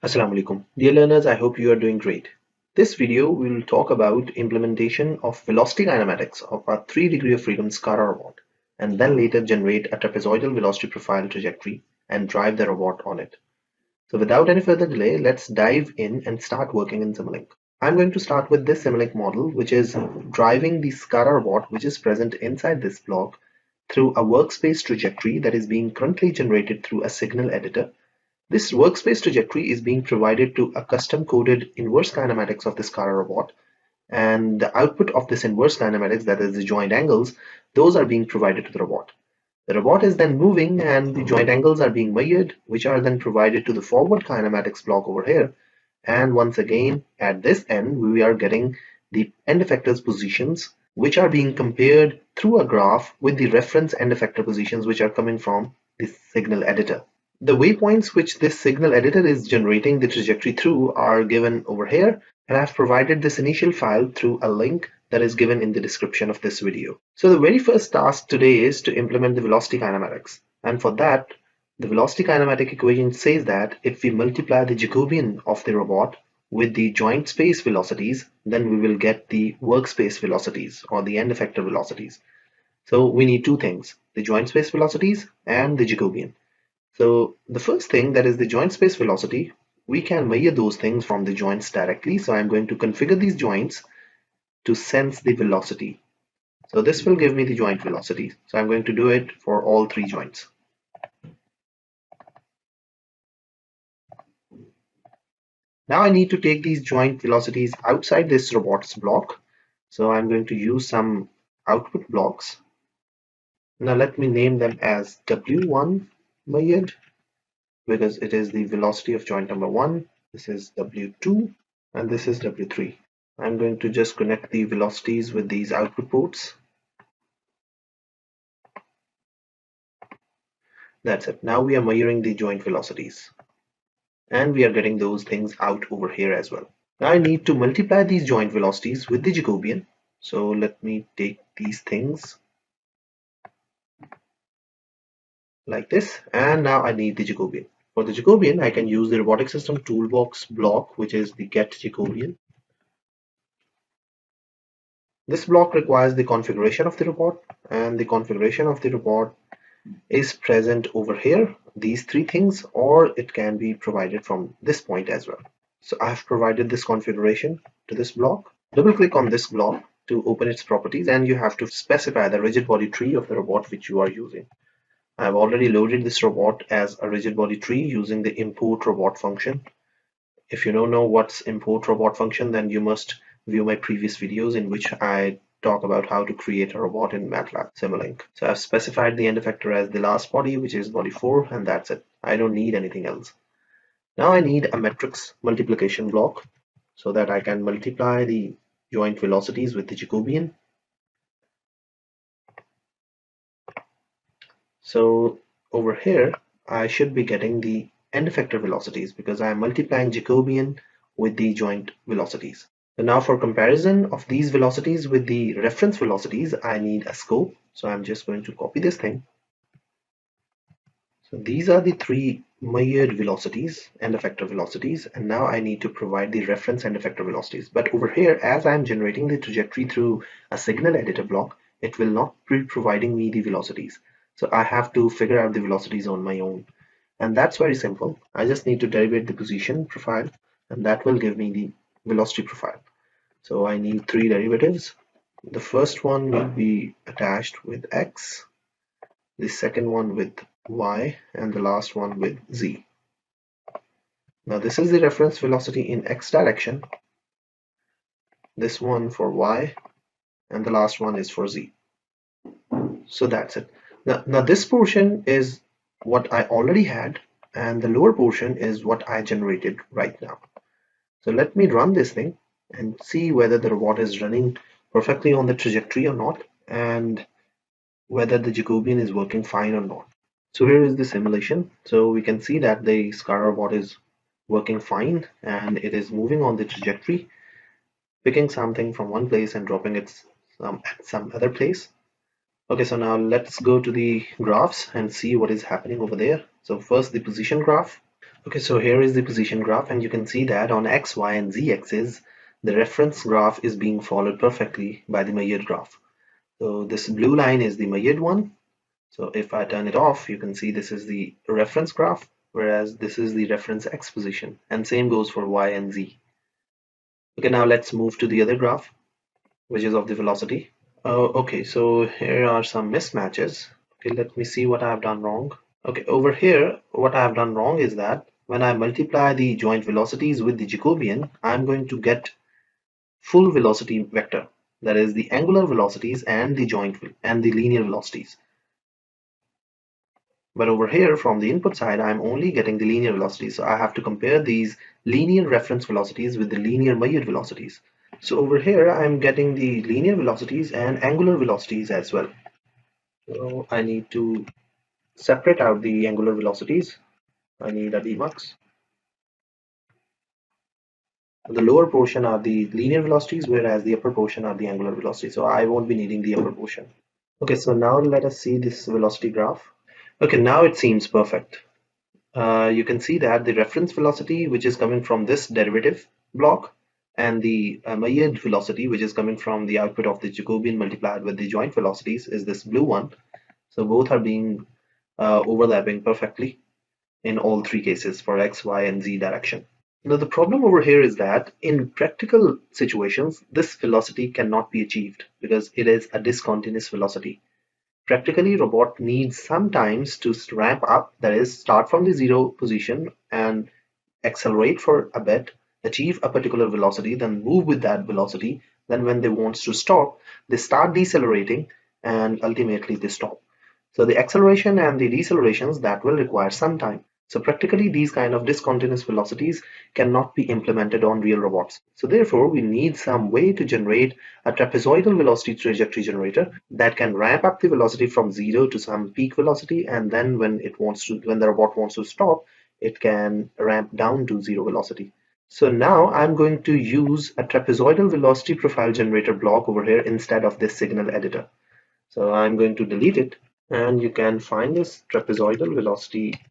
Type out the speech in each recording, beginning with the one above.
Assalamu alaikum. Dear learners, I hope you are doing great. This video we will talk about implementation of velocity kinematics of a 3 degree of freedom SCARA robot and then later generate a trapezoidal velocity profile trajectory and drive the robot on it. So without any further delay, let's dive in and start working in Simulink. I'm going to start with this Simulink model, which is driving the SCARA robot which is present inside this block through a workspace trajectory that is being currently generated through a signal editor. This workspace trajectory is being provided to a custom-coded inverse kinematics of the SCARA robot, and the output of this inverse kinematics, that is the joint angles, those are being provided to the robot. The robot is then moving and the joint angles are being measured, which are then provided to the forward kinematics block over here. And once again, at this end, we are getting the end effectors positions, which are being compared through a graph with the reference end effector positions, which are coming from the signal editor. The waypoints which this signal editor is generating the trajectory through are given over here, and I've provided this initial file through a link that is given in the description of this video. So the very first task today is to implement the velocity kinematics, and for that the velocity kinematic equation says that if we multiply the Jacobian of the robot with the joint space velocities, then we will get the workspace velocities or the end effector velocities. So we need two things, the joint space velocities and the Jacobian. So the first thing, that is the joint space velocity, we can measure those things from the joints directly. So I'm going to configure these joints to sense the velocity. So this will give me the joint velocity. So I'm going to do it for all three joints. Now I need to take these joint velocities outside this robot's block. So I'm going to use some output blocks. Now let me name them as W1 measured, because it is the velocity of joint number 1. This is W2 and this is W3. I'm going to just connect the velocities with these output ports. That's it. Now we are measuring the joint velocities and we are getting those things out over here as well. Now I need to multiply these joint velocities with the Jacobian. So let me take these things like this, and now I need the Jacobian. For the Jacobian, I can use the robotic system toolbox block, which is the get Jacobian. This block requires the configuration of the robot, and the configuration of the robot is present over here, these three things, or it can be provided from this point as well. So I have provided this configuration to this block. Double click on this block to open its properties, and you have to specify the rigid body tree of the robot which you are using. I've already loaded this robot as a rigid body tree using the import robot function. If you don't know what's import robot function, then you must view my previous videos in which I talk about how to create a robot in MATLAB Simulink. So I've specified the end effector as the last body, which is body 4, and that's it. I don't need anything else. Now I need a matrix multiplication block so that I can multiply the joint velocities with the Jacobian. So over here, I should be getting the end effector velocities because I am multiplying Jacobian with the joint velocities. So now for comparison of these velocities with the reference velocities, I need a scope. So I'm just going to copy this thing. So these are the three measured velocities, end effector velocities, and now I need to provide the reference end effector velocities. But over here, as I'm generating the trajectory through a signal editor block, it will not be providing me the velocities. So I have to figure out the velocities on my own. And that's very simple. I just need to derivate the position profile, and that will give me the velocity profile. So I need three derivatives. The first one will be attached with x, the second one with y, and the last one with z. Now this is the reference velocity in x direction, this one for y, and the last one is for z. So that's it. Now this portion is what I already had, and the lower portion is what I generated right now. So let me run this thing and see whether the robot is running perfectly on the trajectory or not, and whether the Jacobian is working fine or not. So here is the simulation. So we can see that the SCARA robot is working fine and it is moving on the trajectory, picking something from one place and dropping it at some other place. Okay, so now let's go to the graphs and see what is happening over there. So first the position graph. Okay, so here is the position graph, and you can see that on X, Y, and Z axis, the reference graph is being followed perfectly by the measured graph. So this blue line is the measured one. So if I turn it off, you can see this is the reference graph, whereas this is the reference X position, and same goes for Y and Z. Okay, now let's move to the other graph, which is of the velocity. Okay, so here are some mismatches. Okay, let me see what I've done wrong. Okay, over here, what I've done wrong is that when I multiply the joint velocities with the Jacobian, I'm going to get full velocity vector. That is the angular velocities and the linear velocities. But over here, from the input side, I'm only getting the linear velocities. So I have to compare these linear reference velocities with the linear measured velocities. So over here, I'm getting the linear velocities and angular velocities as well. So I need to separate out the angular velocities. I need a demux. The lower portion are the linear velocities, whereas the upper portion are the angular velocities. So I won't be needing the upper portion. Okay, so now let us see this velocity graph. Okay, now it seems perfect. You can see that the reference velocity, which is coming from this derivative block, and the measured velocity, which is coming from the output of the Jacobian multiplied with the joint velocities, is this blue one. So both are being overlapping perfectly in all three cases for X, Y, and Z direction. Now the problem over here is that in practical situations, this velocity cannot be achieved because it is a discontinuous velocity. Practically, robot needs sometimes to ramp up, that is, start from the zero position and accelerate for a bit, achieve a particular velocity, then move with that velocity. Then when they want to stop, they start decelerating and ultimately they stop. So the acceleration and the decelerations that will require some time. So practically these kind of discontinuous velocities cannot be implemented on real robots. So therefore we need some way to generate a trapezoidal velocity trajectory generator that can ramp up the velocity from zero to some peak velocity, and then when the robot wants to stop, it can ramp down to zero velocity. So now I'm going to use a trapezoidal velocity profile generator block over here instead of this signal editor. So I'm going to delete it, and you can find this trapezoidal velocity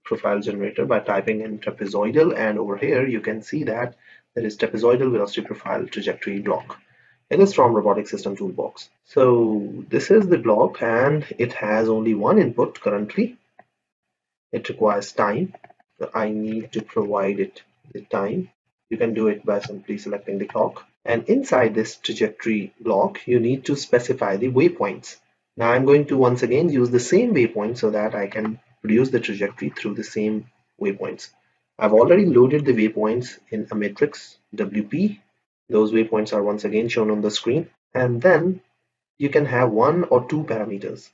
profile generator by typing in trapezoidal, and over here you can see that there is trapezoidal velocity profile trajectory block. It is from Robotics System Toolbox. So this is the block, and it has only one input currently. It requires time. So I need to provide it the time. You can do it by simply selecting the clock. And inside this trajectory block, you need to specify the waypoints. Now I'm going to once again use the same waypoint so that I can produce the trajectory through the same waypoints. I've already loaded the waypoints in a matrix WP. Those waypoints are once again shown on the screen. And then you can have one or two parameters.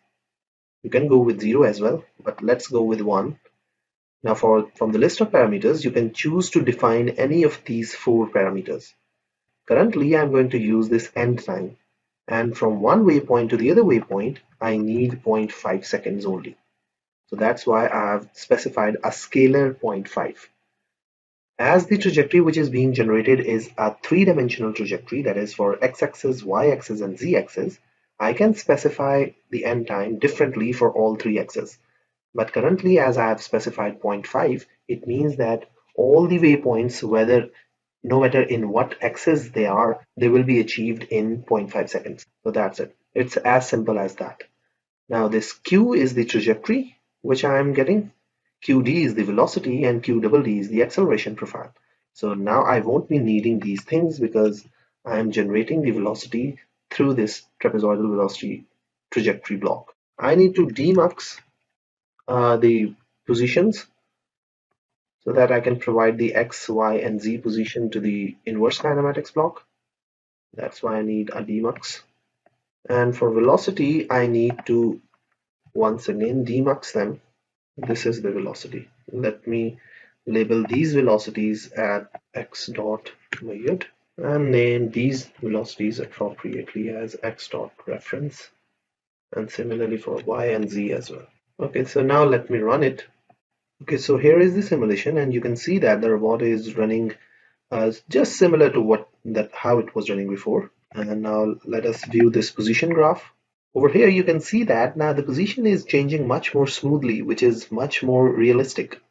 You can go with zero as well, but let's go with one. Now from the list of parameters, you can choose to define any of these four parameters. Currently, I'm going to use this end time, and from one waypoint to the other waypoint, I need zero point 0.5 seconds only. So that's why I have specified a scalar 0.5. As the trajectory which is being generated is a three-dimensional trajectory, that is for x-axis, y-axis, and z-axis, I can specify the end time differently for all three axes. But currently, as I have specified 0.5, it means that all the waypoints, no matter in what axis they are, they will be achieved in zero point 0.5 seconds. So that's it. It's as simple as that. Now this Q is the trajectory which I am getting. QD is the velocity and QDD is the acceleration profile. So now I won't be needing these things because I am generating the velocity through this trapezoidal velocity trajectory block. I need to demux the positions so that I can provide the X, Y, and Z position to the inverse kinematics block. That's why I need a demux. And for velocity, I need to once again demux them. This is the velocity. Let me label these velocities at x dot measured and name these velocities appropriately as x dot reference, and similarly for y and z as well. Okay, so now let me run it. Okay, so here is the simulation, and you can see that the robot is running just similar to how it was running before. And now let us view this position graph. Over here you can see that now the position is changing much more smoothly, which is much more realistic.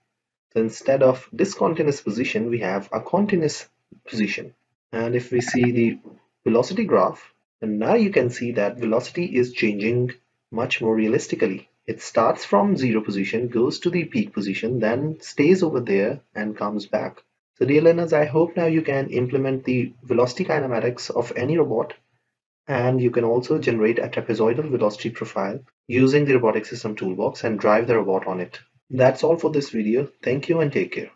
So instead of discontinuous position, we have a continuous position. And if we see the velocity graph, and now you can see that velocity is changing much more realistically. It starts from zero position, goes to the peak position, then stays over there and comes back. So dear learners, I hope now you can implement the velocity kinematics of any robot, and you can also generate a trapezoidal velocity profile using the robotic system toolbox and drive the robot on it. That's all for this video. Thank you and take care.